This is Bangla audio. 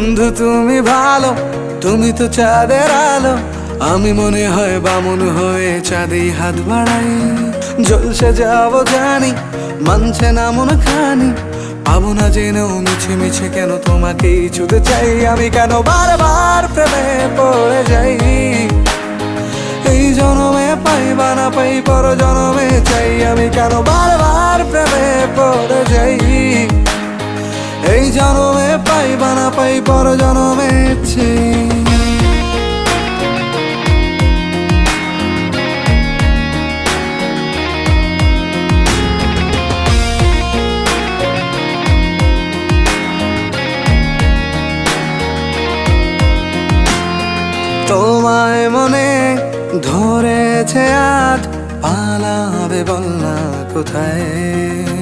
বন্ধু তুমি ভালো, তুমি তো চাঁদের আলো। আমি মনে হয় বামুন হয়ে চাঁদে হাত বাড়াই। ঝলসে যাব জানি, মানছে না মন খানি। পাবো না জেনেও মিছে মিছে কেন তোমাকেই ছুতে চাই। আমি কেন বারবার প্রেমে পড়ে যাই। এই জনমে পাই বা না পাই, পর জনমে চাই। আমি কেন বারবার প্রেমে পড়ে যাই। এই জনমে পাই বা না পাই, পর জনমে চাই। তোমায় মনে ধরেছে আজ, পালাবে বল না কোথায়।